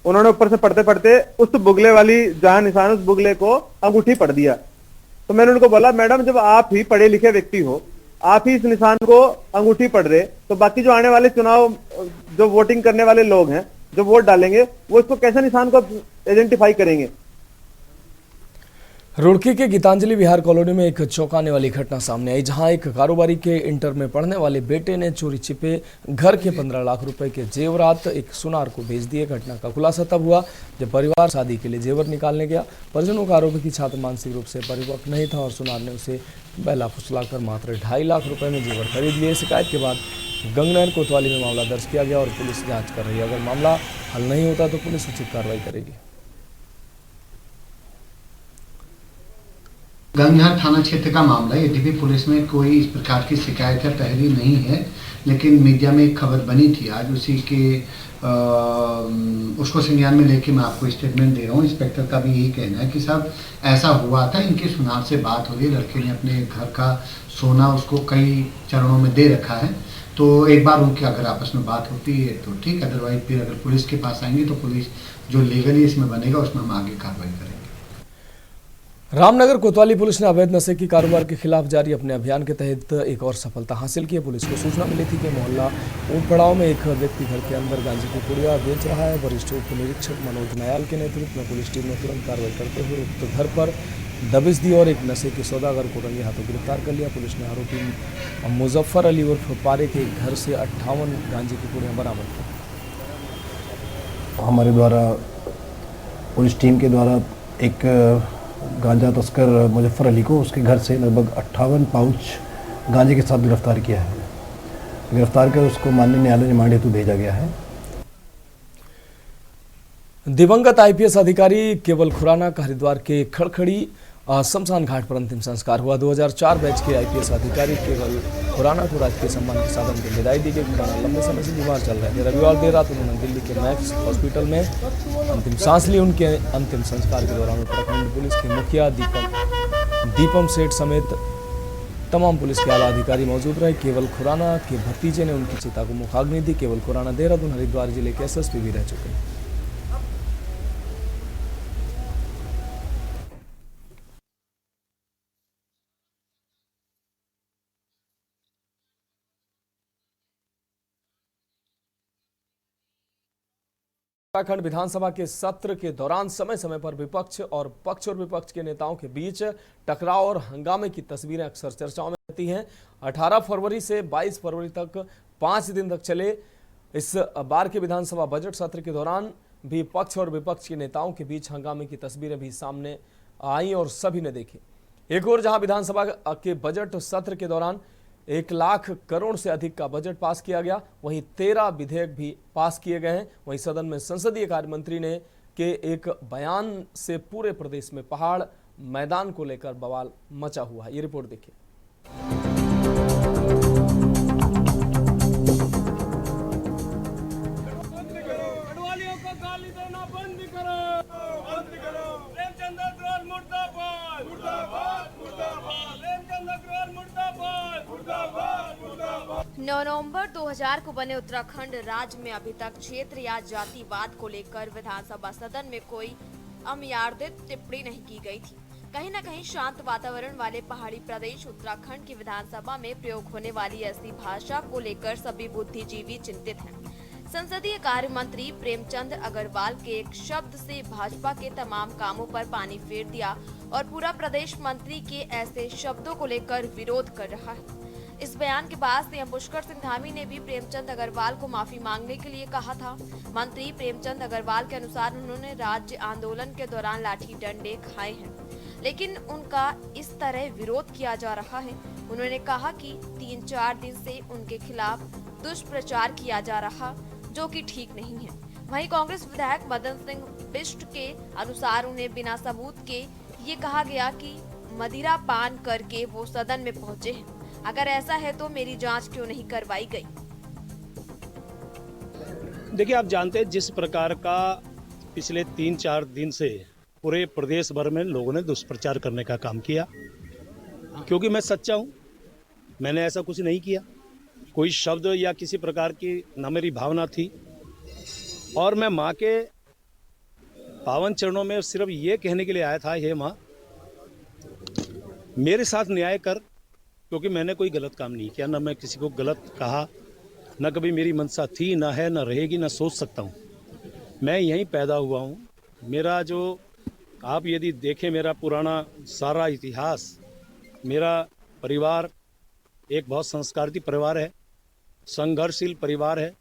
उन्होंने ऊपर से पढ़ते पढ़ते उस बुगले वाली जहां निशान, उस बुगले को अंगूठी पढ़ दिया। तो मैंने उनको बोला, मैडम जब आप ही पढ़े लिखे व्यक्ति हो, आप ही इस निशान को अंगूठी पढ़ रहे, तो बाकी जो आने वाले चुनाव जो वोटिंग करने वाले लोग हैं, जो वोट डालेंगे, वो इसको कैसे निशान को आइडेंटिफाई करेंगे? रुड़की के गीतांजलि विहार कॉलोनी में एक चौंकाने वाली घटना सामने आई, जहां एक कारोबारी के इंटर में पढ़ने वाले बेटे ने चोरी छिपे घर के 15 लाख रुपए के जेवरात एक सुनार को भेज दिए। घटना का खुलासा तब हुआ जब परिवार शादी के लिए जेवर निकालने गया। परिजनों का आरोप है कि छात्र मानसिक रूप से परिपक्व नहीं था और सुनार ने उसे बहला फुसलाकर मात्र 2.5 लाख रुपए में जेवर खरीद लिए। शिकायत के बाद गंगनहर कोतवाली में मामला दर्ज किया गया और पुलिस जाँच कर रही है। अगर मामला हल नहीं होता तो पुलिस उचित कार्रवाई करेगी। गंगनहर थाना क्षेत्र का मामला, यद्यपि पुलिस में कोई इस प्रकार की शिकायत या तहरीर नहीं है, लेकिन मीडिया में एक खबर बनी थी आज, उसी के उसको संज्ञान में लेके मैं आपको स्टेटमेंट दे रहा हूँ। इंस्पेक्टर का भी यही कहना है कि साहब ऐसा हुआ था, इनके सुनार से बात हो रही है, लड़के ने अपने घर का सोना उसको कई चरणों में दे रखा है, तो एक बार उनकी अगर आपस में बात होती है तो ठीक, अदरवाइज फिर अगर पुलिस के पास आएंगे तो पुलिस जो लीगली इसमें बनेगा उसमें हम आगे कार्रवाई करेंगे। रामनगर कोतवाली पुलिस ने अवैध नशे की कारोबार के खिलाफ जारी अपने अभियान के तहत एक और सफलता हासिल की है। पुलिस को सूचना मिली थी कि मोहल्ला ऊंट पड़ाव में एक व्यक्ति घर के अंदर गांजे की पुड़िया बेच रहा है। वरिष्ठ उप निरीक्षक मनोज नयाल के नेतृत्व में पुलिस टीम ने तुरंत कार्रवाई करते हुए उक्त घर पर दबिश दी और एक नशे के सौदागर को रंगे हाथों गिरफ्तार कर लिया। पुलिस ने आरोपी मुजफ्फर अली उर्फ पारे के घर से 58 गांजे की पुड़ियाँ बरामद की। हमारे द्वारा पुलिस टीम के द्वारा एक गांजा तस्कर मुजफ्फर अली को उसके घर से लगभग 58 पाउच गांजे के साथ गिरफ्तार किया है। गिरफ्तार कर उसको माननीय न्यायालय रिमांड हेतु भेजा गया है। दिवंगत आईपीएस अधिकारी केवल खुराना का हरिद्वार के खड़खड़ी शमशान घाट पर अंतिम संस्कार हुआ। 2004 बैच के आईपीएस अधिकारी केवल खुराना को राजकीय सम्मान के साथ अंतिम विदाई दी गई। खुराना लंबे समय से बीमार चल रहे थे। रविवार देर रात उन्होंने दिल्ली के मैक्स हॉस्पिटल में अंतिम सांस ली। उनके अंतिम संस्कार के दौरान उत्तराखंड पुलिस के मुखिया दीपम सेठ समेत तमाम पुलिस के आला अधिकारी मौजूद रहे। केवल खुराना के भतीजे ने उनकी चिता को मुखाग्नि दी। केवल खुराना देहरादून हरिद्वार जिले के एसएसपी भी रह चुके हैं। उत्तराखंड विधानसभा के सत्र के दौरान समय समय पर विपक्ष और विपक्ष के नेताओं के बीच टकराव और हंगामे की तस्वीरें अक्सर चर्चाओं में रहती हैं। 18 फरवरी से 22 फरवरी तक 5 दिन तक चले इस बार के विधानसभा बजट सत्र के दौरान भी पक्ष और विपक्ष के नेताओं के बीच हंगामे की तस्वीरें भी सामने आई और सभी ने देखी। एक और जहां विधानसभा के बजट सत्र के दौरान 1 लाख करोड़ से अधिक का बजट पास किया गया, वहीं 13 विधेयक भी पास किए गए हैं। वहीं सदन में संसदीय कार्य मंत्री ने के एक बयान से पूरे प्रदेश में पहाड़ मैदान को लेकर बवाल मचा हुआ है। ये रिपोर्ट देखिए। नवंबर 2000 को बने उत्तराखंड राज्य में अभी तक क्षेत्र या जातिवाद को लेकर विधानसभा सदन में कोई अमर्यादित टिप्पणी नहीं की गई थी। कहीं न कहीं शांत वातावरण वाले पहाड़ी प्रदेश उत्तराखंड की विधानसभा में प्रयोग होने वाली ऐसी भाषा को लेकर सभी बुद्धिजीवी चिंतित हैं। संसदीय कार्य मंत्री प्रेमचंद अग्रवाल के एक शब्द से भाजपा के तमाम कामों पर पानी फेर दिया और पूरा प्रदेश मंत्री के ऐसे शब्दों को लेकर विरोध कर रहा है। इस बयान के बाद सीएम पुष्कर सिंह धामी ने भी प्रेमचंद अग्रवाल को माफी मांगने के लिए कहा था। मंत्री प्रेमचंद अग्रवाल के अनुसार उन्होंने राज्य आंदोलन के दौरान लाठी डंडे खाए हैं, लेकिन उनका इस तरह विरोध किया जा रहा है। उन्होंने कहा कि 3-4 दिन से उनके खिलाफ दुष्प्रचार किया जा रहा, जो कि ठीक नहीं है। वहीं कांग्रेस विधायक मदन सिंह बिष्ट के अनुसार उन्हें बिना सबूत के ये कहा गया कि मदिरा पान करके वो सदन में पहुंचे हैं। अगर ऐसा है तो मेरी जांच क्यों नहीं करवाई गई? देखिए, आप जानते हैं जिस प्रकार का पिछले 3-4 दिन से पूरे प्रदेश भर में लोगों ने दुष्प्रचार करने का काम किया, क्योंकि मैं सच्चा हूं, मैंने ऐसा कुछ नहीं किया। कोई शब्द या किसी प्रकार की न मेरी भावना थी, और मैं माँ के पावन चरणों में सिर्फ ये कहने के लिए आया था, हे माँ मेरे साथ न्याय कर, क्योंकि मैंने कोई गलत काम नहीं किया, ना मैं किसी को गलत कहा, ना कभी मेरी मंशा थी, ना है, ना रहेगी, ना सोच सकता हूँ। मैं यहीं पैदा हुआ हूँ। मेरा जो आप यदि देखें मेरा पुराना सारा इतिहास, मेरा परिवार एक बहुत संस्कारित परिवार है, संघर्षशील परिवार है।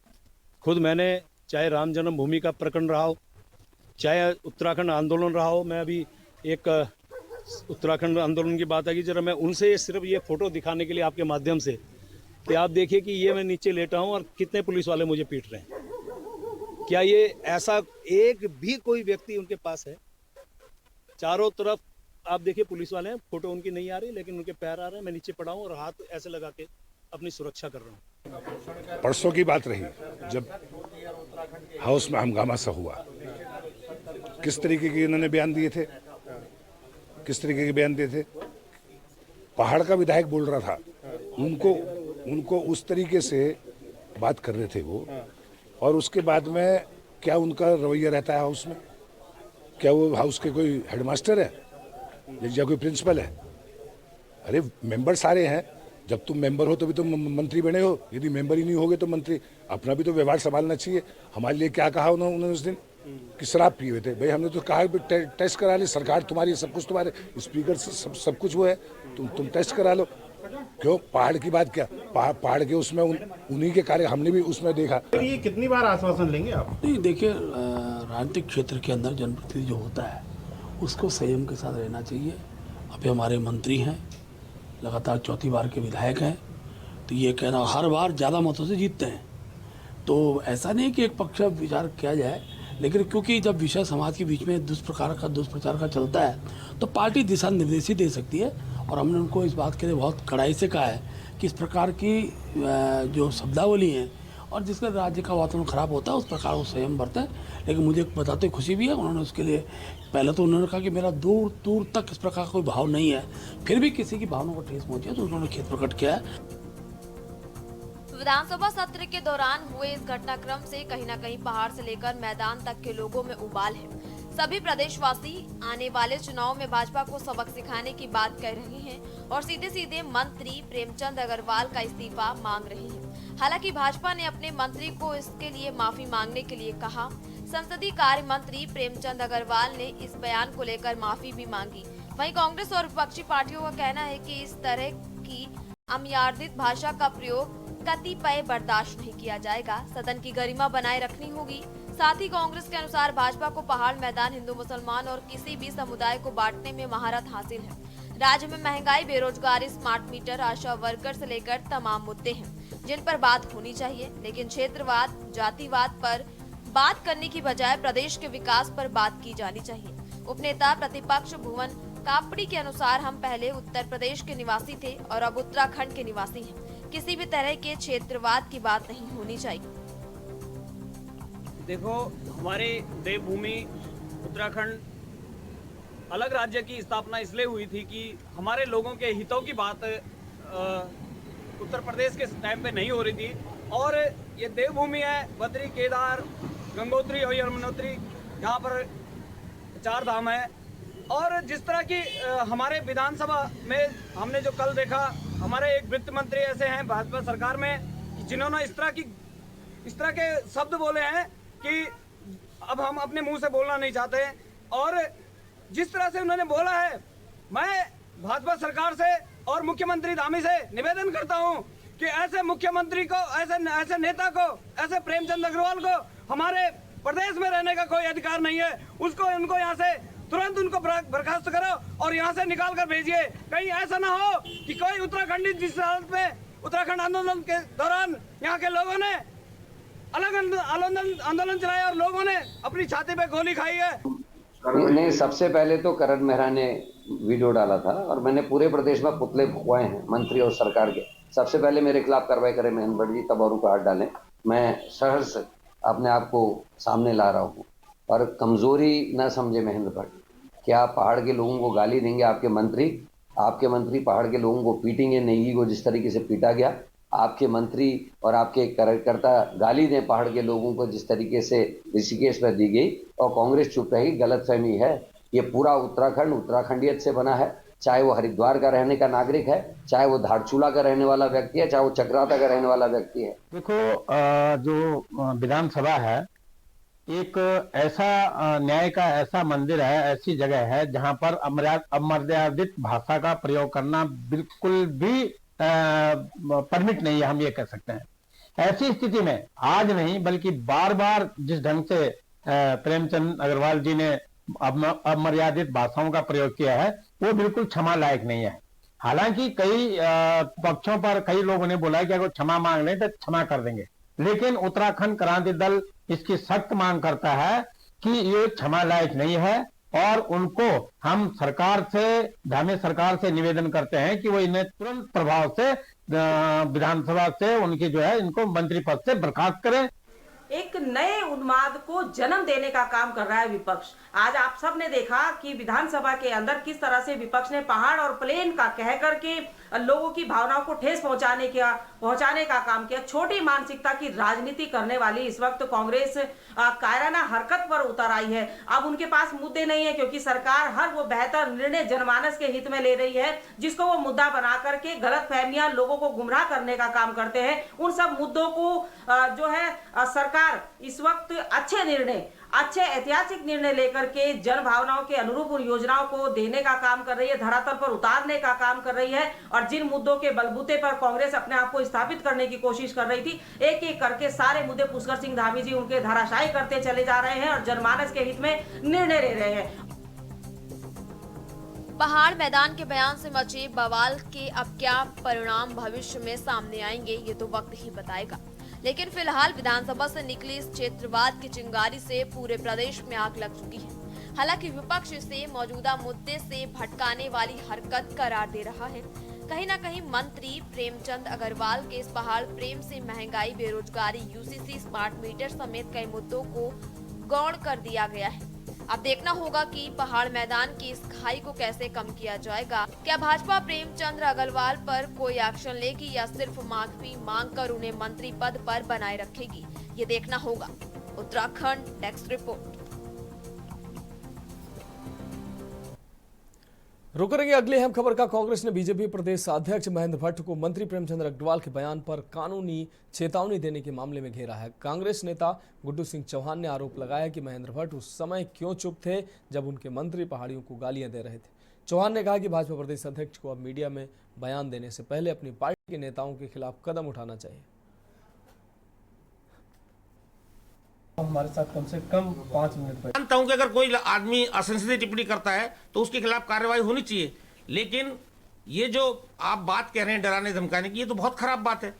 खुद मैंने चाहे राम जन्मभूमि का प्रकरण रहा हो, चाहे उत्तराखंड आंदोलन रहा हो, मैं अभी एक उत्तराखंड आंदोलन की बात आई, जरा मैं उनसे सिर्फ ये फोटो दिखाने के लिए आपके माध्यम से कि आप देखिए कि ये मैं नीचे लेटा हूँ और कितने पुलिस वाले मुझे पीट रहे हैं। क्या ये ऐसा एक भी कोई व्यक्ति उनके पास है? चारों तरफ आप देखिए पुलिस वाले हैं, फोटो उनकी नहीं आ रही, लेकिन उनके पैर आ रहे हैं। मैं नीचे पड़ा हूँ और हाथ ऐसे लगा के अपनी सुरक्षा कर रहा हूँ। परसों की बात रही जब हाउस में हंगामा सा हुआ, किस तरीके के इन्होंने बयान दिए थे, किस तरीके के बयान दिए थे। पहाड़ का विधायक बोल रहा था, उनको उस तरीके से बात कर रहे थे वो, और उसके बाद में क्या उनका रवैया रहता है हाउस में? क्या वो हाउस के कोई हेडमास्टर है या कोई प्रिंसिपल है? अरे मेंबर सारे हैं, जब तुम मेंबर हो तो भी तुम मंत्री बने हो, यदि मेंबर ही नहीं होगे तो मंत्री अपना भी तो व्यवहार संभालना चाहिए। हमारे लिए क्या कहा उन्होंने उस दिन कि शराब पिए हुए थे। भाई हमने तो कहा टेस्ट करा ली, सरकार तुम्हारी, सब कुछ तुम्हारे, स्पीकर सब कुछ वो है, तुम टेस्ट करा लो। क्यों पहाड़ की बात? क्या पहाड़ के उसमें उन्हीं के कार्य हमने भी उसमें देखा। ये कितनी बार आश्वासन लेंगे आप? नहीं, देखिए राजनीतिक क्षेत्र के अंदर जनप्रतिनिधि जो होता है उसको संयम के साथ रहना चाहिए। अभी हमारे मंत्री हैं, लगातार चौथी बार के विधायक हैं, तो ये कहना हर बार ज़्यादा मतों से जीतते हैं, तो ऐसा नहीं कि एक पक्ष विचार किया जाए, लेकिन क्योंकि जब विषय समाज के बीच में दुष्प्रचार का चलता है तो पार्टी दिशा निर्देश ही दे सकती है। और हमने उनको इस बात के लिए बहुत कड़ाई से कहा है कि इस प्रकार की जो शब्दावली हैं और जिसका राज्य का वातावरण खराब होता है उस प्रकार वो संयम बरतें। लेकिन मुझे बताते खुशी भी है, उन्होंने उसके लिए पहले तो उन्होंने कहा कि मेरा दूर दूर तक इस प्रकार का कोई भाव नहीं है, फिर भी किसी की भावना को ठेस पहुंची है तो उन्होंने खेद प्रकट किया है। विधानसभा सत्र के दौरान हुए इस घटनाक्रम से कहीं न कहीं पहाड़ से लेकर मैदान तक के लोगों में उबाल है। सभी प्रदेशवासी आने वाले चुनाव में भाजपा को सबक सिखाने की बात कह रहे हैं और सीधे सीधे मंत्री प्रेमचंद अग्रवाल का इस्तीफा मांग रहे हैं। हालांकि भाजपा ने अपने मंत्री को इसके लिए माफी मांगने के लिए कहा। संसदीय कार्य मंत्री प्रेमचंद अग्रवाल ने इस बयान को लेकर माफी भी मांगी। वहीं कांग्रेस और विपक्षी पार्टियों का कहना है कि इस तरह की अमर्यादित भाषा का प्रयोग कतिपय बर्दाश्त नहीं किया जाएगा। सदन की गरिमा बनाए रखनी होगी। साथ ही कांग्रेस के अनुसार भाजपा को पहाड़, मैदान, हिंदू मुसलमान और किसी भी समुदाय को बांटने में महारत हासिल है। राज्य में महंगाई, बेरोजगारी, स्मार्ट मीटर, आशा वर्कर से लेकर तमाम मुद्दे हैं जिन पर बात होनी चाहिए, लेकिन क्षेत्रवाद, जातिवाद पर बात करने की बजाय प्रदेश के विकास पर बात की जानी चाहिए। उपनेता प्रतिपक्ष भुवन कापड़ी के अनुसार हम पहले उत्तर प्रदेश के निवासी थे और अब उत्तराखंड के निवासी हैं। किसी भी तरह के क्षेत्रवाद की बात नहीं होनी चाहिए। देखो, हमारे देवभूमि उत्तराखंड अलग राज्य की स्थापना इसलिए हुई थी कि हमारे लोगों के हितों की बात उत्तर प्रदेश के टाइम पे नहीं हो रही थी। और ये देवभूमि है, बद्री, केदार, गंगोत्री और यमुनोत्री, यहाँ पर 4 धाम है। और जिस तरह की हमारे विधानसभा में हमने जो कल देखा, हमारे एक वित्त मंत्री ऐसे हैं भाजपा सरकार में जिन्होंने इस तरह के शब्द बोले हैं कि अब हम अपने मुंह से बोलना नहीं चाहते। और जिस तरह से उन्होंने बोला है, मैं भाजपा सरकार से और मुख्यमंत्री धामी से निवेदन करता हूं कि ऐसे मुख्यमंत्री को, ऐसे नेता को, ऐसे प्रेमचंद अग्रवाल को हमारे प्रदेश में रहने का कोई अधिकार नहीं है। उनको यहाँ से तुरंत उनको बर्खास्त करो और यहाँ से निकाल कर भेजिए। कहीं ऐसा ना हो कि कोई उत्तराखंडी जिस हालत में उत्तराखंड आंदोलन के दौरान यहाँ के लोगों ने अलग आंदोलन चलाया और लोगों ने अपनी छाती पे गोली खाई है। नहीं, सबसे पहले तो करण मेहरा ने वीडियो डाला था और मैंने पूरे प्रदेश में पुतले फुकवाए हैं मंत्री और सरकार के। सबसे पहले मेरे खिलाफ कार्रवाई करें महेंद्र भट्ट जी, तब औरों को हाथ डालें। मैं सहर्ष अपने आप को सामने ला रहा हूँ और कमजोरी न समझे महेंद्र भट्ट। क्या पहाड़ के लोगों को गाली देंगे आपके मंत्री पहाड़ के लोगों को पीटेंगे? नेगी को जिस तरीके से पीटा गया, आपके मंत्री और आपके कार्यकर्ता गाली दें पहाड़ के लोगों को जिस तरीके से ऋषिकेश में दी गई और कांग्रेस चुप रही, गलतफहमी है। ये पूरा उत्तराखंड उत्तराखंडियत से बना है, चाहे वो हरिद्वार का रहने का नागरिक है, चाहे वो धारचूला का रहने वाला व्यक्ति है, चाहे वो चक्राता का रहने वाला व्यक्ति है। देखो, जो विधानसभा है एक ऐसा न्याय का ऐसा मंदिर है, ऐसी जगह है जहां पर अमर्यादित भाषा का प्रयोग करना बिल्कुल भी परमिट नहीं है, हम ये कह सकते हैं। ऐसी स्थिति में आज नहीं बल्कि बार बार जिस ढंग से प्रेमचंद अग्रवाल जी ने अमर्यादित भाषाओं का प्रयोग किया है वो बिल्कुल क्षमा लायक नहीं है। हालांकि कई पक्षों पर कई लोगों ने बोला है कि अगर क्षमा मांग लें तो क्षमा कर देंगे, लेकिन उत्तराखंड क्रांति दल इसकी सख्त मांग करता है कि ये क्षमा लायक नहीं है और उनको हम धामी सरकार से निवेदन करते हैं कि वो इन्हें तुरंत प्रभाव से विधानसभा से उनकी जो है इनको मंत्री पद से बर्खास्त करें। एक नए उन्माद को जन्म देने का काम कर रहा है विपक्ष। आज आप सब ने देखा कि विधानसभा के अंदर किस तरह से विपक्ष ने पहाड़ और प्लेन का कह करके लोगों की भावनाओं को ठेस पहुंचाने का काम किया। छोटी मानसिकता की राजनीति करने वाली इस वक्त कांग्रेस कायराना हरकत पर उतर आई है। अब उनके पास मुद्दे नहीं है क्योंकि सरकार हर वो बेहतर निर्णय जनमानस के हित में ले रही है जिसको वो मुद्दा बना करके गलत फहमियां लोगों को गुमराह करने का काम करते हैं। उन सब मुद्दों को जो है सरकार इस वक्त अच्छे ऐतिहासिक निर्णय लेकर के जन भावनाओं के अनुरूप उन योजनाओं को देने का काम कर रही है, धरातल पर उतारने का काम कर रही है। और जिन मुद्दों के बलबूते पर कांग्रेस अपने आप को स्थापित करने की कोशिश कर रही थी, एक एक करके सारे मुद्दे पुष्कर सिंह धामी जी उनके धाराशायी करते चले जा रहे हैं और जनमानस के हित में निर्णय ले रहे हैं। पहाड़ मैदान के बयान से मचे बवाल के अब क्या परिणाम भविष्य में सामने आएंगे ये तो वक्त ही बताएगा। लेकिन फिलहाल विधानसभा से निकली इस क्षेत्रवाद की चिंगारी से पूरे प्रदेश में आग लग चुकी है। हालांकि विपक्ष इसे मौजूदा मुद्दे से भटकाने वाली हरकत करार दे रहा है। कहीं न कहीं मंत्री प्रेमचंद अग्रवाल के इस पहाड़ प्रेम से महंगाई, बेरोजगारी, यूसीसी, स्मार्ट मीटर समेत कई मुद्दों को गौण कर दिया गया है। अब देखना होगा कि पहाड़ मैदान की इस खाई को कैसे कम किया जाएगा। क्या भाजपा प्रेमचंद अग्रवाल पर कोई एक्शन लेगी या सिर्फ माफी मांगकर उन्हें मंत्री पद पर बनाए रखेगी, ये देखना होगा। Uttarakhand desk report. रुक करेंगे अगली अहम खबर का। कांग्रेस ने बीजेपी प्रदेश अध्यक्ष महेंद्र भट्ट को मंत्री प्रेमचंद अग्रवाल के बयान पर कानूनी चेतावनी देने के मामले में घेरा है। कांग्रेस नेता गुड्डू सिंह चौहान ने आरोप लगाया कि महेंद्र भट्ट उस समय क्यों चुप थे जब उनके मंत्री पहाड़ियों को गालियां दे रहे थे। चौहान ने कहा कि भाजपा प्रदेश अध्यक्ष को अब मीडिया में बयान देने से पहले अपनी पार्टी के नेताओं के खिलाफ कदम उठाना चाहिए। हमारे साथ कम से कम 5 मिनट मानता हूं कि अगर कोई आदमी असंसदीय टिप्पणी करता है तो उसके खिलाफ कार्रवाई होनी चाहिए, लेकिन ये जो आप बात कह रहे हैं डराने धमकाने की, ये तो बहुत खराब बात है।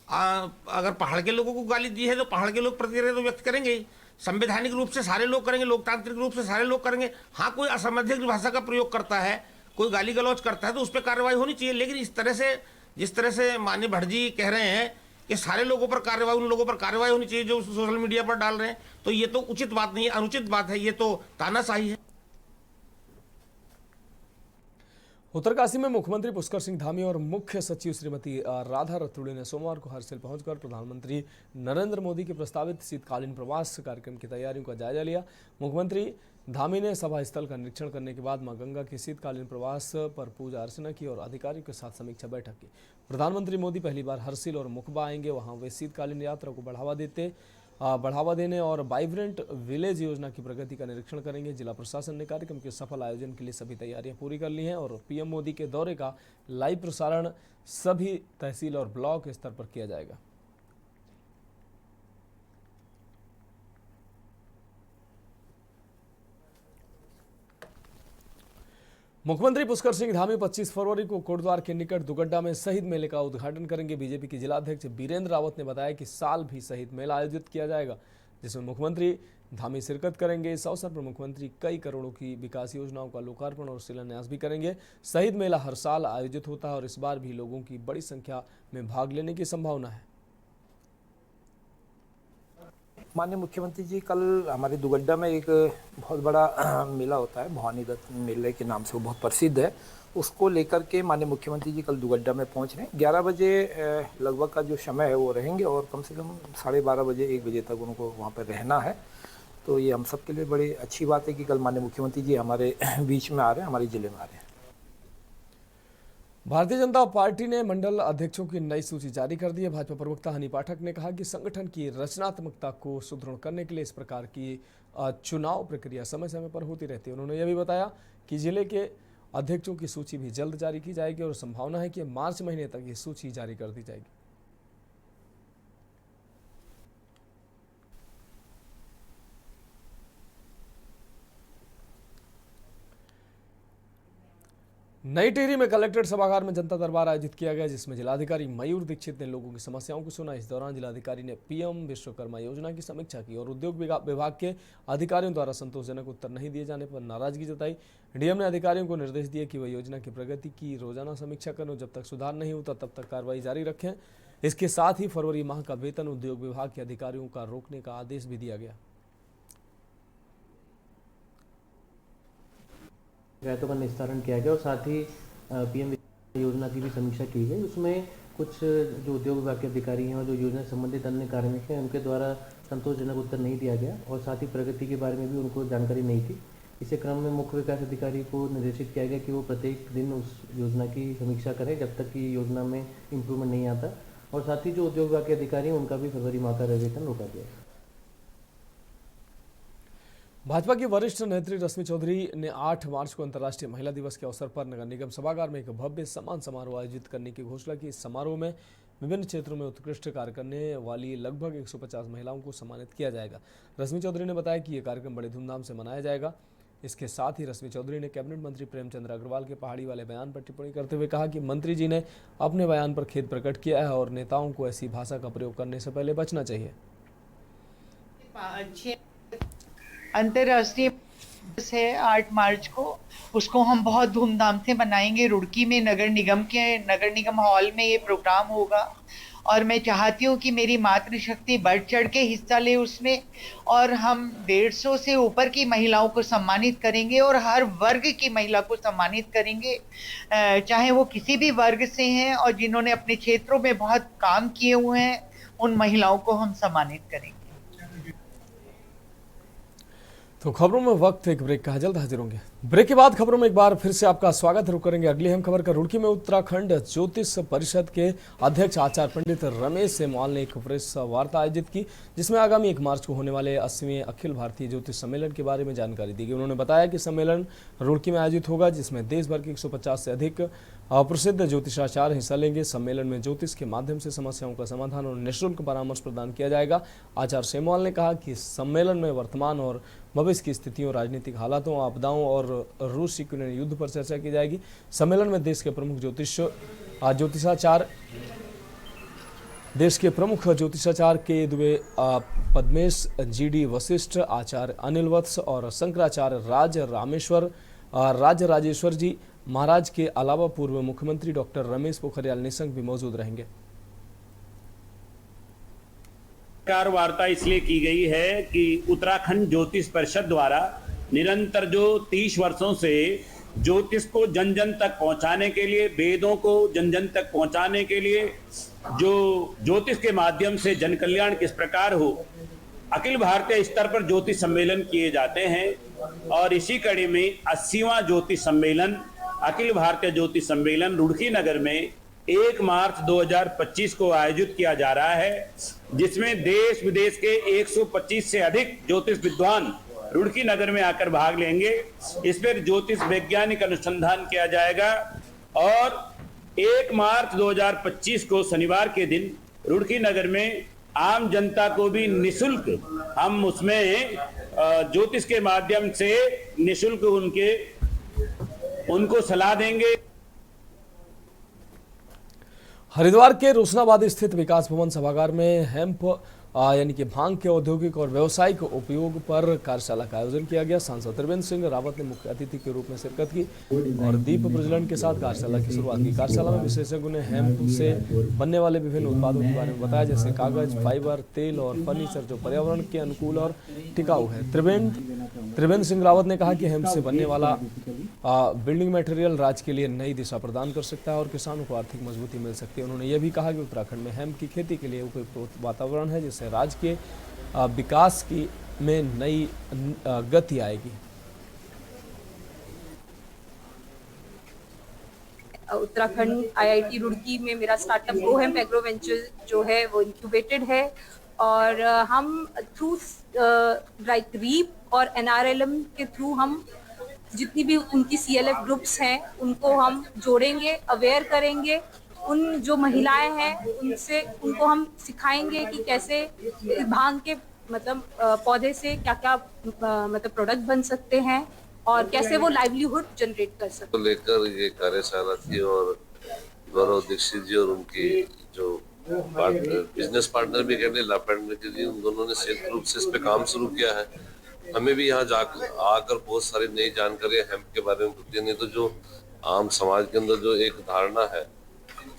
अगर पहाड़ के लोगों को गाली दी है तो पहाड़ के लोग प्रतिक्रिया तो व्यक्त करेंगे ही। संवैधानिक रूप से सारे लोग करेंगे, लोकतांत्रिक रूप से सारे लोग करेंगे। हाँ, कोई असंवैधानिक भाषा का प्रयोग करता है, कोई गाली गलौज करता है तो उस पर कार्रवाई होनी चाहिए। लेकिन इस तरह से, जिस तरह से माननीय भट्ट जी कह रहे हैं कि सारे लोगों पर कार्रवाई, उन लोगों पर कार्रवाई होनी चाहिए जो सोशल मीडिया पर डाल रहे हैं, तो ये तो उचित बात नहीं है, अनुचित बात है, ये तो तानाशाही है। उत्तरकाशी में मुख्यमंत्री पुष्कर सिंह धामी और मुख्य सचिव श्रीमती राधा रतूड़ी ने सोमवार को हरसिल पहुंचकर प्रधानमंत्री नरेंद्र मोदी के प्रस्तावित शीतकालीन प्रवास कार्यक्रम की तैयारियों का जायजा लिया। मुख्यमंत्री धामी ने सभा स्थल का निरीक्षण करने के बाद मां गंगा के शीतकालीन प्रवास पर पूजा अर्चना की और अधिकारियों के साथ समीक्षा बैठक की। प्रधानमंत्री मोदी पहली बार हरसिल और मुकबा आएंगे। वहां वे शीतकालीन यात्रा को बढ़ावा देने और वाइब्रेंट विलेज योजना की प्रगति का निरीक्षण करेंगे। जिला प्रशासन ने कार्यक्रम के सफल आयोजन के लिए सभी तैयारियां पूरी कर ली हैं और पीएम मोदी के दौरे का लाइव प्रसारण सभी तहसील और ब्लॉक स्तर पर किया जाएगा। मुख्यमंत्री पुष्कर सिंह धामी 25 फरवरी को कोटद्वार के निकट दुगड्डा में शहीद मेले का उद्घाटन करेंगे। बीजेपी के जिलाध्यक्ष बीरेंद्र रावत ने बताया कि साल भी शहीद मेला आयोजित किया जाएगा, जिसमें मुख्यमंत्री धामी शिरकत करेंगे। इस अवसर पर मुख्यमंत्री कई करोड़ों की विकास योजनाओं का लोकार्पण और शिलान्यास भी करेंगे। शहीद मेला हर साल आयोजित होता है और इस बार भी लोगों की बड़ी संख्या में भाग लेने की संभावना है। माननीय मुख्यमंत्री जी कल हमारे दुगड्डा में एक बहुत बड़ा मेला होता है, भवानी दत्त मेले के नाम से वो बहुत प्रसिद्ध है। उसको लेकर के माननीय मुख्यमंत्री जी कल दुगड्डा में पहुंच रहे हैं। 11 बजे लगभग का जो समय है वो रहेंगे और कम से कम 12:30 बजे 1 बजे तक उनको वहाँ पर रहना है। तो ये हम सब के लिए बड़ी अच्छी बात है कि कल माननीय मुख्यमंत्री जी हमारे बीच में आ रहे हैं, हमारे जिले में आ रहे हैं। भारतीय जनता पार्टी ने मंडल अध्यक्षों की नई सूची जारी कर दी है। भाजपा प्रवक्ता हनी पाठक ने कहा कि संगठन की रचनात्मकता को सुदृढ़ करने के लिए इस प्रकार की चुनाव प्रक्रिया समय समय पर होती रहती है। उन्होंने यह भी बताया कि जिले के अध्यक्षों की सूची भी जल्द जारी की जाएगी और संभावना है कि मार्च महीने तक ये सूची जारी कर दी जाएगी। नई टिहरी में कलेक्ट्रेट सभागार में जनता दरबार आयोजित किया गया, जिसमें जिलाधिकारी मयूर दीक्षित ने लोगों की समस्याओं को सुना। इस दौरान जिलाधिकारी ने पीएम विश्वकर्मा योजना की समीक्षा की और उद्योग विभाग के अधिकारियों द्वारा संतोषजनक उत्तर नहीं दिए जाने पर नाराजगी जताई। डीएम ने अधिकारियों को निर्देश दिए कि वह योजना की प्रगति की रोजाना समीक्षा करें और जब तक सुधार नहीं होता तब तक कार्रवाई जारी रखें। इसके साथ ही फरवरी माह का वेतन उद्योग विभाग के अधिकारियों का रोकने का आदेश भी दिया गया। शिकायतों का निस्तारण किया गया और साथ ही पीएम योजना की भी समीक्षा की गई। उसमें कुछ जो उद्योग विभाग के अधिकारी हैं और जो योजना से संबंधित अन्य कार्मिक हैं उनके द्वारा संतोषजनक उत्तर नहीं दिया गया और साथ ही प्रगति के बारे में भी उनको जानकारी नहीं थी। इसी क्रम में मुख्य विकास अधिकारी को निर्देशित किया गया कि वो प्रत्येक दिन उस योजना की समीक्षा करें जब तक कि योजना में इम्प्रूवमेंट नहीं आता और साथ ही जो उद्योग विभाग के अधिकारी हैं उनका भी फरवरी माह का वेतन रोका गया। भाजपा की वरिष्ठ नेत्री रश्मि चौधरी ने 8 मार्च को अंतर्राष्ट्रीय महिला दिवस के अवसर पर नगर निगम सभागार में एक भव्य सम्मान समारोह आयोजित करने की घोषणा की। इस समारोह में विभिन्न क्षेत्रों में उत्कृष्ट कार्य करने वाली लगभग 150 महिलाओं को सम्मानित किया जाएगा। रश्मि चौधरी ने बताया कि यह कार्यक्रम बड़े धूमधाम से मनाया जाएगा। इसके साथ ही रश्मि चौधरी ने कैबिनेट मंत्री प्रेमचंद अग्रवाल के पहाड़ी वाले बयान पर टिप्पणी करते हुए कहा कि मंत्री जी ने अपने बयान पर खेद प्रकट किया है और नेताओं को ऐसी भाषा का प्रयोग करने से पहले बचना चाहिए। अंतर्राष्ट्रीय है 8 मार्च को, उसको हम बहुत धूमधाम से मनाएंगे। रुड़की में नगर निगम हॉल में ये प्रोग्राम होगा और मैं चाहती हूँ कि मेरी मातृशक्ति बढ़ चढ़ के हिस्सा ले उसमें, और हम 150 से ऊपर की महिलाओं को सम्मानित करेंगे और हर वर्ग की महिला को सम्मानित करेंगे, चाहे वो किसी भी वर्ग से हैं, और जिन्होंने अपने क्षेत्रों में बहुत काम किए हुए हैं उन महिलाओं को हम सम्मानित करेंगे। तो खबरों में वक्त एक ब्रेक का है, जल्द हाजिर होंगे। ब्रेक के बाद खबरों में एक बार फिर से आपका स्वागत रुक करेंगे। अगली अहम खबर का रुड़की में उत्तराखंड ज्योतिष परिषद के अध्यक्ष आचार्य पंडित रमेश सेमवाल ने एक प्रेस वार्ता आयोजित की, जिसमें आगामी 1 मार्च को होने वाले 80वें अखिल भारतीय ज्योतिष सम्मेलन के बारे में जानकारी दी गई। उन्होंने बताया कि सम्मेलन रुड़की में आयोजित होगा, जिसमें देश भर के 150 से अधिक प्रसिद्ध ज्योतिषाचार्य हिस्सा लेंगे। सम्मेलन में ज्योतिष के माध्यम से समस्याओं का समाधान और निःशुल्क परामर्श प्रदान किया जाएगा। आचार्य सेमवाल ने कहा कि सम्मेलन में वर्तमान और भविष्य की स्थितियों, राजनीतिक हालातों, आपदाओं और रूस यूक्रेन युद्ध पर चर्चा की जाएगी। सम्मेलन में देश के प्रमुख ज्योतिषाचार्य के दुबे, पद्मेश GD वशिष्ठ, आचार्य अनिल वत्स और शंकराचार्य राज राजेश्वर जी महाराज के अलावा पूर्व मुख्यमंत्री डॉक्टर रमेश पोखरियाल निशंक भी मौजूद रहेंगे। वार्ता इसलिए की गई है कि उत्तराखंड ज्योतिष परिषद द्वारा निरंतर जो 30 वर्षों से ज्योतिष को जन जन तक पहुंचाने के लिए, वेदों को जन जन तक पहुंचाने के लिए, जो ज्योतिष के माध्यम से जन कल्याण किस प्रकार हो, अखिल भारतीय स्तर पर ज्योतिष सम्मेलन किए जाते हैं। और इसी कड़ी में 80वां ज्योतिष सम्मेलन, अखिल भारतीय ज्योतिष सम्मेलन रुड़की नगर में 1 मार्च 2025 को आयोजित किया जा रहा है, जिसमें देश विदेश के 125 से अधिक ज्योतिष विद्वान रुड़की नगर में आकर भाग लेंगे। इस पर ज्योतिष वैज्ञानिक अनुसंधान किया जाएगा और 1 मार्च 2025 को शनिवार के दिन रुड़की नगर में आम जनता को भी निःशुल्क हम उसमें ज्योतिष के माध्यम से निःशुल्क उनको सलाह देंगे। हरिद्वार के रोशनाबाद स्थित विकास भवन सभागार में हेम्प यानी कि भांग के औद्योगिक और व्यावसायिक उपयोग पर कार्यशाला का आयोजन किया गया। सांसद त्रिवेंद्र सिंह रावत ने मुख्य अतिथि के रूप में शिरकत की और दीप प्रज्वलन के साथ कार्यशाला की शुरुआत की। कार्यशाला में विशेषज्ञों ने हेम्प से बनने वाले विभिन्न उत्पादों के बारे में बताया, जैसे कागज, फाइबर, तेल और फर्नीचर, जो पर्यावरण के अनुकूल और टिकाऊ है। त्रिवेंद्र सिंह रावत ने कहा कि हेम्प से बनने वाला बिल्डिंग मटेरियल राज्य के लिए नई दिशा प्रदान कर सकता है और किसानों को आर्थिक मजबूती मिल सकती है। उन्होंने यह भी कहा कि उत्तराखंड में हेम्प की खेती के लिए उपयुक्त वातावरण है, जिससे राज्य के विकास में नई गति आएगी। उत्तराखंड IIT रुड़की में मेरा स्टार्टअप GoHemp एग्रो वेंचर जो है वो इंक्यूबेटेड है और हम थ्रू लाइक रीप और NRLM के थ्रू हम जितनी भी उनकी CLF ग्रुप्स हैं उनको हम जोड़ेंगे, अवेयर करेंगे। उन जो महिलाएं हैं उनको हम सिखाएंगे कि कैसे भांग के मतलब पौधे से क्या क्या मतलब प्रोडक्ट बन सकते हैं और कैसे वो लाइवलीहुड जनरेट कर सकते हैं। तो लेकर ये कार्यशाला थी और गौरव दीक्षित जी और उनकी जो बिजनेस पार्टनर भी कहने लापेंद्र जी, उन दोनों ने संयुक्त रूप से इस पे काम शुरू किया है। हमें भी यहाँ आकर बहुत सारी नई जानकारियां हेम्प के बारे में होती है। नहीं तो जो आम समाज के अंदर जो एक धारणा है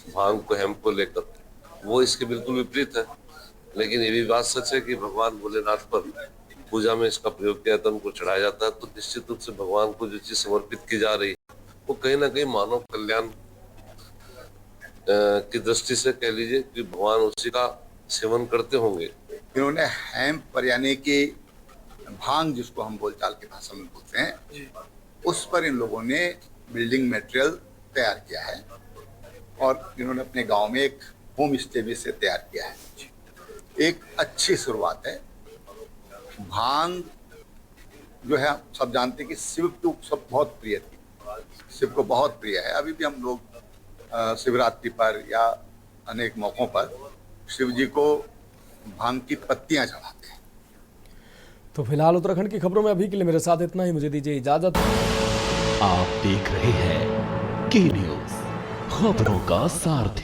भांग को, हेम्प को लेकर, वो इसके बिल्कुल विपरीत है। लेकिन ये भी बात सच है कि भगवान भोलेनाथ पर पूजा में इसका प्रयोग किया जाता है, उनको चढ़ाया जाता है। तो निश्चित रूप से भगवान को जो चीज समर्पित की जा रही है वो कहीं ना कहीं मानव कल्याण की दृष्टि से कह लीजिए कि भगवान उसी का सेवन करते होंगे। इन्होंने हेम्प पर यानी कि भांग जिसको हम बोलचाल की भाषा में बोलते हैं, उस पर इन लोगों ने बिल्डिंग मटेरियल तैयार किया है और इन्होंने अपने गांव में एक होम स्टे भी से तैयार किया है। एक अच्छी शुरुआत है। भांग जो है सब जानते हैं कि शिव को सब बहुत प्रिय थी, शिव को बहुत प्रिय है। अभी भी हम लोग शिवरात्रि पर या अनेक मौकों पर शिव जी को भांग की पत्तियां चढ़ाते हैं। तो फिलहाल उत्तराखंड की खबरों में अभी के लिए मेरे साथ इतना ही, मुझे दीजिए इजाजत। आप देख रहे हैं के न्यूज, खबरों का सारथी।